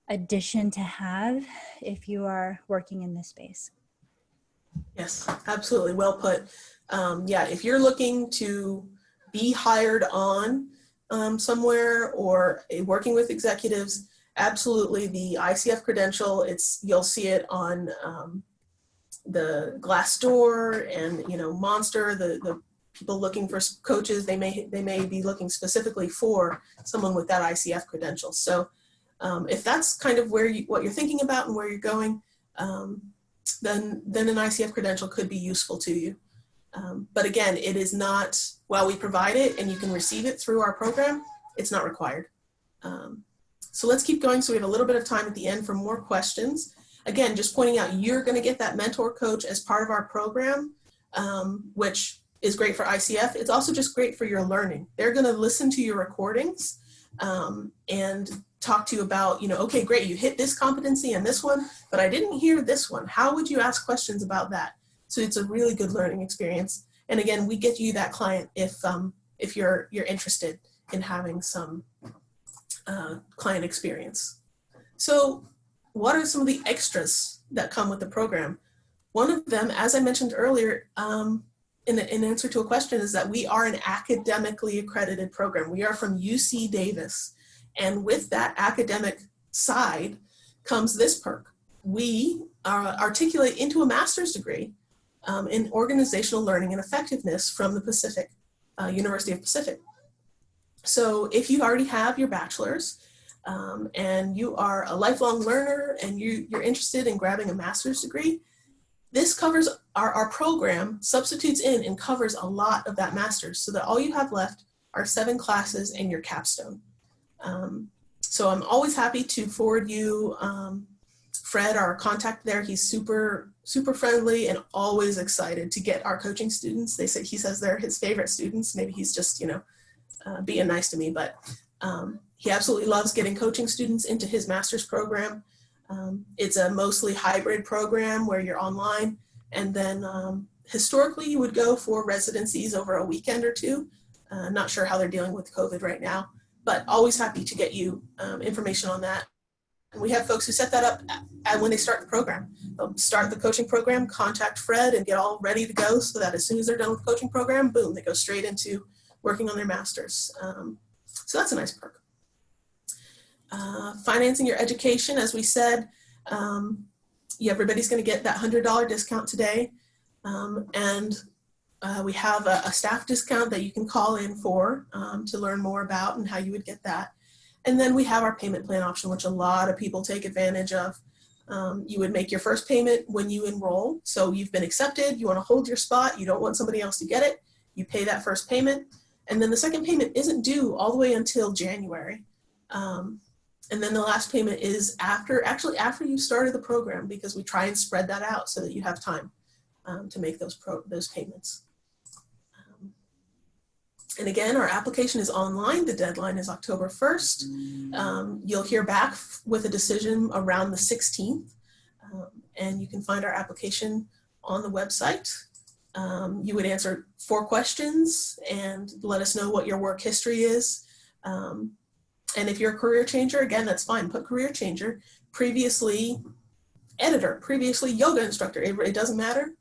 addition to have if you are working in this space. Yes, absolutely. Well put. Yeah, if you're looking to be hired on somewhere or working with executives, absolutely the ICF credential, you'll see it on the Glassdoor and Monster, the people looking for coaches, they may be looking specifically for someone with that ICF credential. So if that's kind of what you're thinking about and where you're going, then an ICF credential could be useful to you. But again, it is not, while we provide it and you can receive it through our program, it's not required. So let's keep going. So we have a little bit of time at the end for more questions. Again, just pointing out, you're going to get that mentor coach as part of our program, which is great for ICF. It's also just great for your learning. They're going to listen to your recordings and talk to you about, okay, great, you hit this competency and this one, but I didn't hear this one. How would you ask questions about that? So it's a really good learning experience. And again, we get you that client if you're interested in having some client experience. So what are some of the extras that come with the program? One of them, as I mentioned earlier, in answer to a question, is that we are an academically accredited program. We are from UC Davis. And with that academic side comes this perk. We articulate into a master's degree in organizational learning and effectiveness from the University of Pacific. So if you already have your bachelor's and you are a lifelong learner and you're interested in grabbing a master's degree, this covers our program, substitutes in and covers a lot of that master's, so that all you have left are 7 classes and your capstone. So I'm always happy to forward you Fred, our contact there. He's super, super friendly and always excited to get our coaching students. He says they're his favorite students. Maybe he's just, being nice to me, but he absolutely loves getting coaching students into his master's program. It's a mostly hybrid program where you're online, and then historically you would go for residencies over a weekend or two. Not sure how they're dealing with COVID right now, but always happy to get you information on that. And we have folks who set that up when they start the program. They'll start the coaching program, contact Fred, and get all ready to go so that as soon as they're done with the coaching program, boom, they go straight into working on their master's. So that's a nice perk. Financing your education, as we said, everybody's going to get that $100 discount today. We have a staff discount that you can call in for to learn more about and how you would get that. And then we have our payment plan option, which a lot of people take advantage of. You would make your first payment when you enroll. So you've been accepted, you want to hold your spot, you don't want somebody else to get it, you pay that first payment. And then the second payment isn't due all the way until January. And then the last payment is after you started the program, because we try and spread that out so that you have time to make those payments. And again, our application is online. The deadline is October 1st. You'll hear back with a decision around the 16th. And you can find our application on the website. You would answer 4 questions and let us know what your work history is. And if you're a career changer, again, that's fine. Put career changer. Previously editor, previously yoga instructor. It doesn't matter.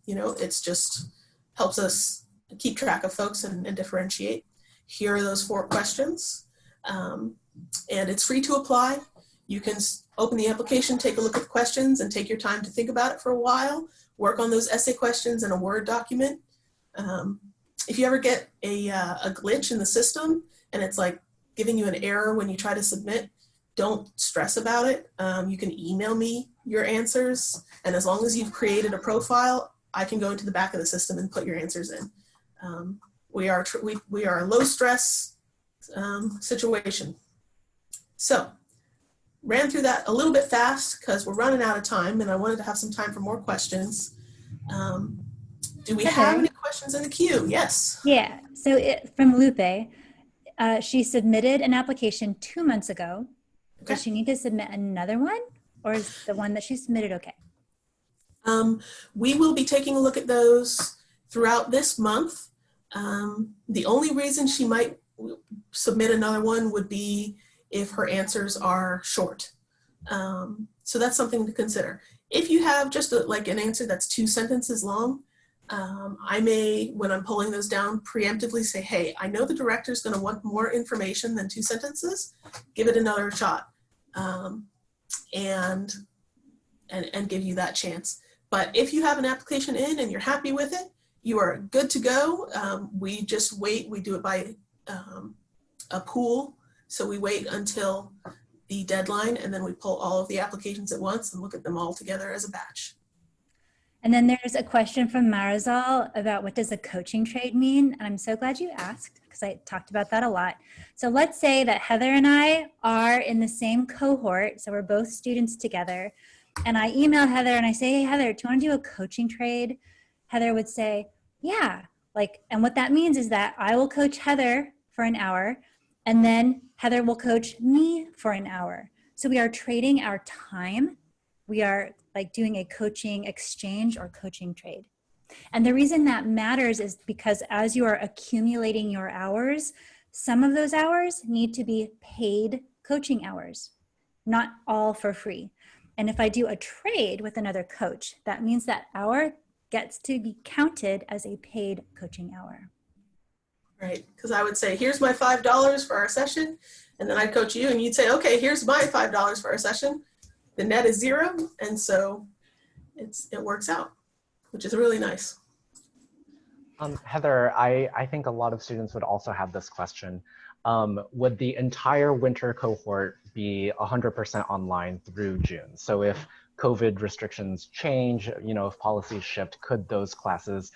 It's just helps us keep track of folks and differentiate. Here are those 4 questions. And it's free to apply. You can open the application, take a look at the questions, and take your time to think about it for a while. Work on those essay questions in a Word document. If you ever get a glitch in the system and it's like giving you an error when you try to submit, don't stress about it. You can email me your answers, and as long as you've created a profile, I can go into the back of the system and put your answers in. We are a low stress situation. So, ran through that a little bit fast because we're running out of time, and I wanted to have some time for more questions. Do we have any questions in the queue? Yes. Yeah, so from Lupe, she submitted an application 2 months ago. Okay. Does she need to submit another one, or is the one that she submitted okay? We will be taking a look at those throughout this month. The only reason she might submit another one would be if her answers are short. So that's something to consider. If you have just like an answer that's 2 sentences long, I may, when I'm pulling those down, preemptively say, hey, I know the director's going to want more information than 2 sentences. Give it another shot, and give you that chance. But if you have an application in and you're happy with it, you are good to go. We just wait. We do it by a pool. So we wait until the deadline, and then we pull all of the applications at once and look at them all together as a batch. And then there's a question from Marisol about what does a coaching trade mean? And I'm so glad you asked because I talked about that a lot. So let's say that Heather and I are in the same cohort. So we're both students together. And I email Heather and I say, hey, Heather, do you want to do a coaching trade? Heather would say, yeah. And what that means is that I will coach Heather for an hour, and then Heather will coach me for an hour. So we are trading our time. We are doing a coaching exchange or coaching trade. And the reason that matters is because as you are accumulating your hours, some of those hours need to be paid coaching hours, not all for free. And if I do a trade with another coach, that means that hour gets to be counted as a paid coaching hour. Right, because I would say, here's my $5 for our session, and then I'd coach you, and you'd say, okay, here's my $5 for our session. The net is 0, and so it works out, which is really nice. Heather, I think a lot of students would also have this question. Would the entire winter cohort be 100% online through June? So if COVID restrictions change, if policies shift, could those classes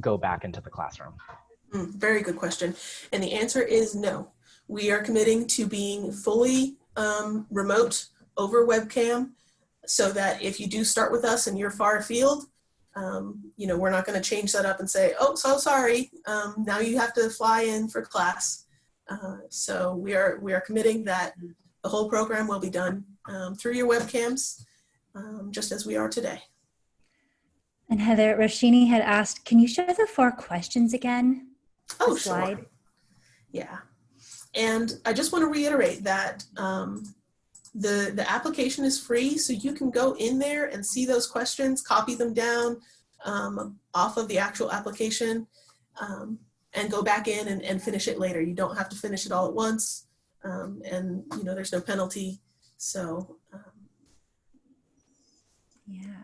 go back into the classroom? Very good question. And the answer is no. We are committing to being fully remote over webcam, so that if you do start with us and you're far afield, we're not going to change that up and say, oh, so sorry, now you have to fly in for class. So we are committing that the whole program will be done through your webcams, just as we are today. And Heather, Roshini had asked, can you show the 4 questions again? Oh, slide. Sure. Yeah. And I just want to reiterate that the application is free, so you can go in there and see those questions, copy them down off of the actual application, and go back in and finish it later. You don't have to finish it all at once, and there's no penalty. So yeah,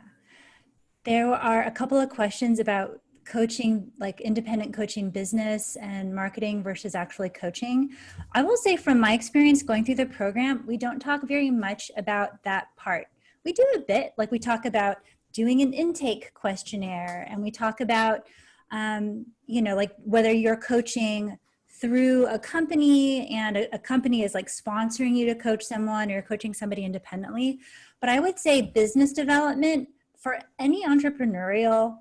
there are a couple of questions about coaching, like independent coaching business and marketing versus actually coaching. I will say from my experience going through the program, we don't talk very much about that part. We do a bit, like we talk about doing an intake questionnaire, and we talk about, like whether you're coaching through a company and a company is like sponsoring you to coach someone, or you're coaching somebody independently. But I would say business development for any entrepreneurial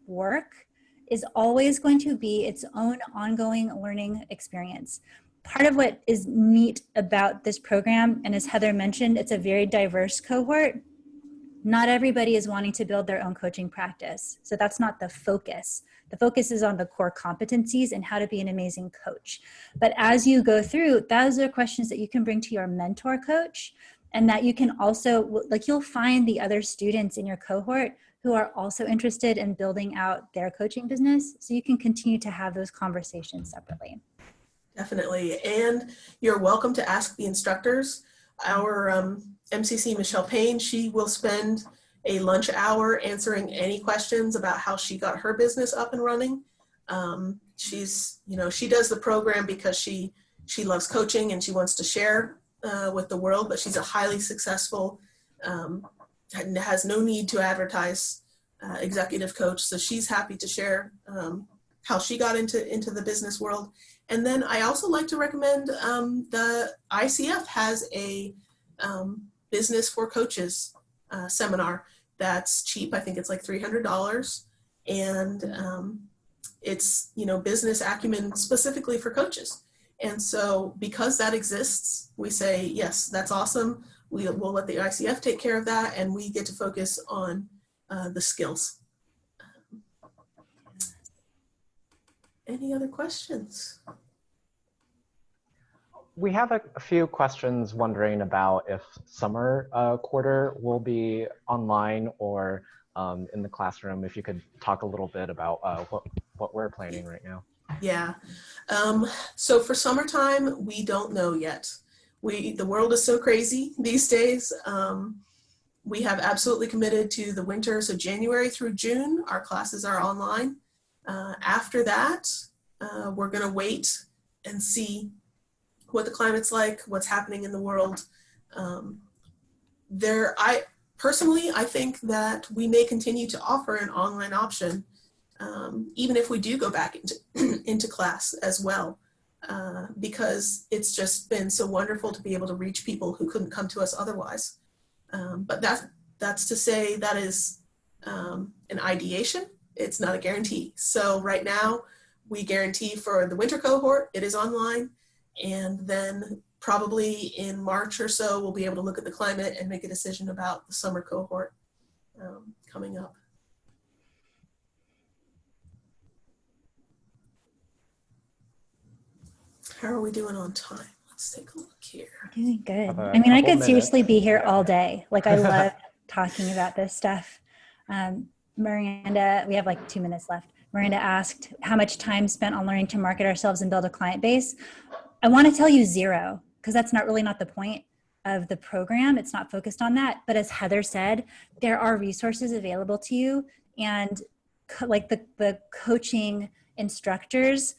work is always going to be its own ongoing learning experience. Part of what is neat about this program, and as Heather mentioned, it's a very diverse cohort. Not everybody is wanting to build their own coaching practice. So that's not the focus. The focus is on the core competencies and how to be an amazing coach. But as you go through, those are questions that you can bring to your mentor coach, and that you can also, like, you'll find the other students in your cohort who are also interested in building out their coaching business. So you can continue to have those conversations separately. Definitely. And you're welcome to ask the instructors. Our MCC, Michelle Payne, she will spend a lunch hour answering any questions about how she got her business up and running. She's, she does the program because she loves coaching and she wants to share with the world, but she's a highly successful, has no need to advertise executive coach. So she's happy to share how she got into the business world. And then I also like to recommend the ICF has a business for coaches seminar that's cheap. I think it's like $300, and it's business acumen specifically for coaches. And so because that exists, we say, yes, that's awesome. We'll let the ICF take care of that, and we get to focus on the skills. Any other questions? We have a few questions wondering about if summer quarter will be online or in the classroom. If you could talk a little bit about what we're planning right now. Yeah. So for summertime, we don't know yet. The world is so crazy these days. We have absolutely committed to the winter. So January through June, our classes are online. After that, we're going to wait and see what the climate's like, what's happening in the world. I think that we may continue to offer an online option, even if we do go back into class as well, because it's just been so wonderful to be able to reach people who couldn't come to us otherwise. But that's to say that is an ideation. It's not a guarantee. So right now, we guarantee for the winter cohort, it is online. And then probably in March or so, we'll be able to look at the climate and make a decision about the summer cohort coming up. How are we doing on time? Let's take a look here. Doing good. I mean, I could seriously be here all day. Like, I love talking about this stuff. Miranda, we have like 2 minutes left. Miranda asked how much time spent on learning to market ourselves and build a client base. I want to tell you 0, because that's not the point of the program. It's not focused on that. But as Heather said, there are resources available to you, and like the coaching instructors,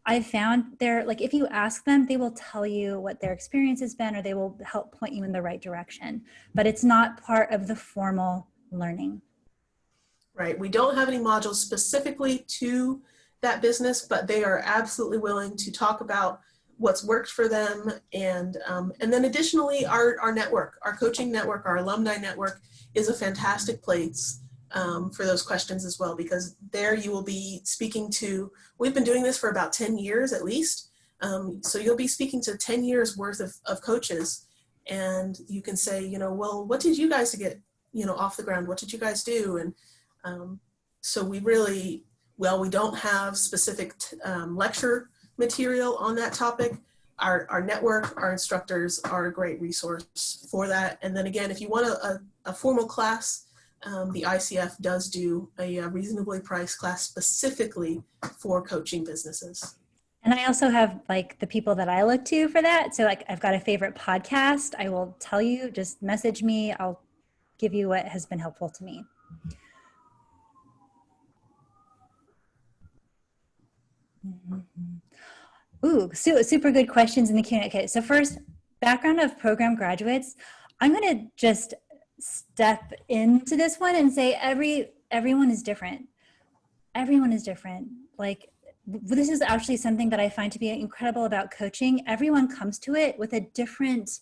I found like, if you ask them, they will tell you what their experience has been, or they will help point you in the right direction. But it's not part of the formal learning. Right. We don't have any modules specifically to that business, but they are absolutely willing to talk about what's worked for them. And then additionally, our network, our coaching network, our alumni network is a fantastic place for those questions as well, because there you will be speaking to, we've been doing this for about 10 years at least. So you'll be speaking to 10 years worth of coaches, and you can say, well, what did you guys get, off the ground? What did you guys do? And so we really, we don't have specific lecture material on that topic. Our network, our instructors are a great resource for that. And then again, if you want a formal class, the ICF does do a reasonably priced class specifically for coaching businesses. And I also have like the people that I look to for that. So like, I've got a favorite podcast. I will tell you, just message me. I'll give you what has been helpful to me. Ooh, super good questions in the Q&A. Okay, so first, background of program graduates. I'm going to just step into this one and say everyone is different. Everyone is different. Like, this is actually something that I find to be incredible about coaching. Everyone comes to it with a different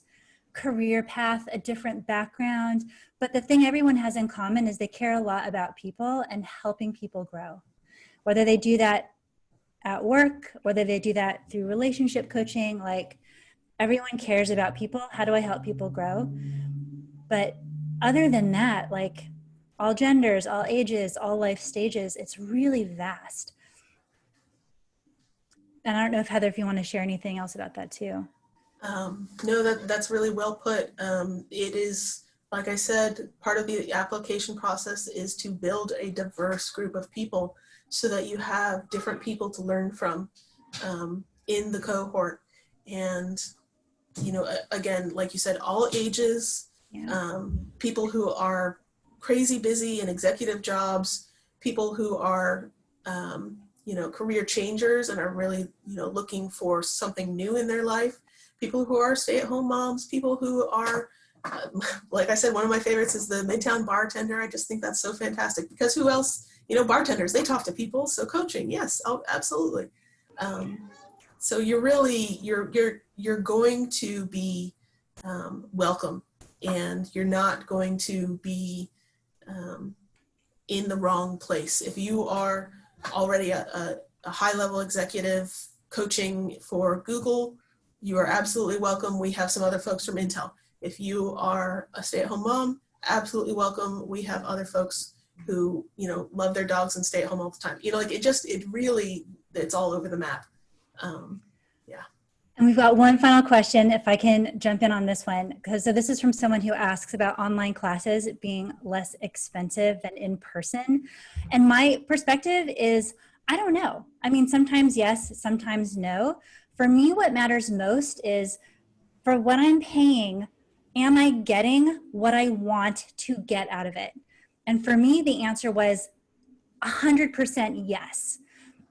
career path, a different background, but the thing everyone has in common is they care a lot about people and helping people grow. Whether they do that at work, whether they do that through relationship coaching, like, everyone cares about people. How do I help people grow? But other than that, like all genders, all ages, all life stages, it's really vast. And I don't know if Heather, if you want to share anything else about that too. No, that's really well put. It is, like I said, part of the application process is to build a diverse group of people so that you have different people to learn from in the cohort. And, you know, again, like you said, all ages, people who are crazy busy in executive jobs, people who are, you know, career changers and are really, you know, looking for something new in their life. People who are stay-at-home moms, people who are, like I said, one of my favorites is the Midtown bartender. I just think that's so fantastic because who else, you know, bartenders, they talk to people. So coaching, yes, oh, absolutely. So you're really, you're going to be welcome, and you're not going to be in the wrong place. If you are already a high-level executive coaching for Google, you are absolutely welcome. We have some other folks from Intel. If you are a stay-at-home mom, absolutely welcome. We have other folks who, you know, love their dogs and stay at home all the time. You know, like it's all over the map. Yeah. And we've got one final question, if I can jump in on this one, because so this is from someone who asks about online classes being less expensive than in person. And my perspective is, I don't know. I mean, sometimes yes, sometimes no. For me, what matters most is for what I'm paying, am I getting what I want to get out of it? And for me, the answer was 100% yes.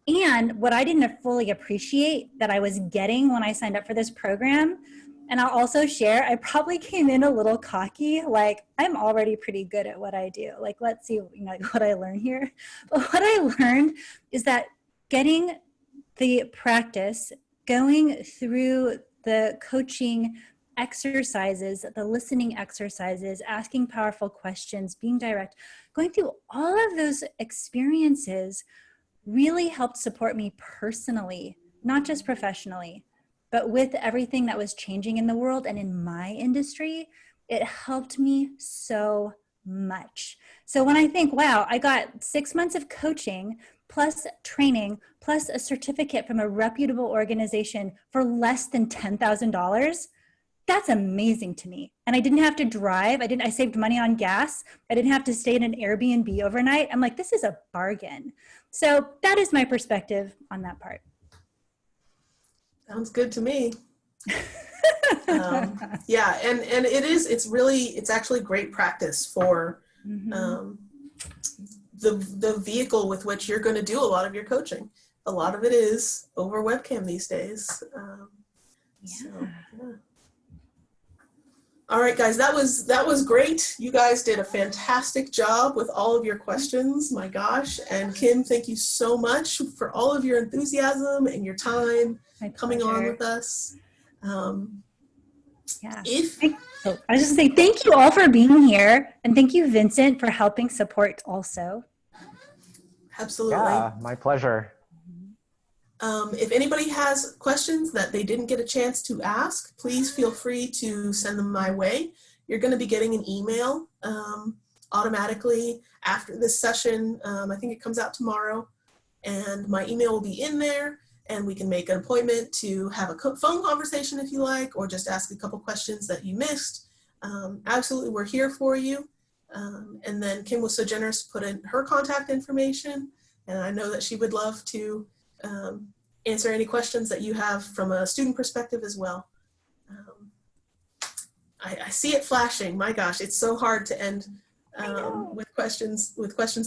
And what I didn't fully appreciate that I was getting when I signed up for this program, and I'll also share, I probably came in a little cocky, like I'm already pretty good at what I do. Like, let's see, you know, what I learn here. But what I learned is that getting the practice, going through the coaching exercises, the listening exercises, asking powerful questions, being direct, going through all of those experiences really helped support me personally, not just professionally, but with everything that was changing in the world and in my industry, it helped me so much. So when I think, wow, I got 6 months of coaching plus training, plus a certificate from a reputable organization for less than $10,000, that's amazing to me. And I didn't have to drive. I saved money on gas. I didn't have to stay in an Airbnb overnight. I'm like, this is a bargain. So that is my perspective on that part. Sounds good to me. Yeah, and it's actually great practice for the vehicle with which you're going to do a lot of your coaching. A lot of it is over webcam these days. So, yeah. All right, guys, that was great. You guys did a fantastic job with all of your questions. My gosh. And Kim, thank you so much for all of your enthusiasm and your time coming on with us. Yeah. I was just saying, thank you all for being here. And thank you, Vincent, for helping support also. Absolutely. Yeah, my pleasure. If anybody has questions that they didn't get a chance to ask, please feel free to send them my way. You're going to be getting an email automatically after this session. I think it comes out tomorrow, and my email will be in there, and we can make an appointment to have a phone conversation if you like, or just ask a couple questions that you missed. Absolutely, we're here for you. And then Kim was so generous to put in her contact information, and I know that she would love to answer any questions that you have from a student perspective as well. I see it flashing. My gosh, it's so hard to end with questions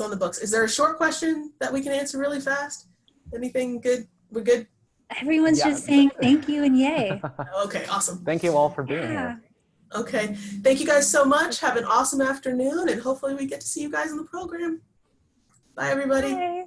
on the books. Is there a short question that we can answer really fast? Anything good? We're good? Everyone's just saying thank you and yay. Okay, awesome. Thank you all for being here. Okay, thank you guys so much. Have an awesome afternoon, and hopefully we get to see you guys in the program. Bye, everybody. Bye.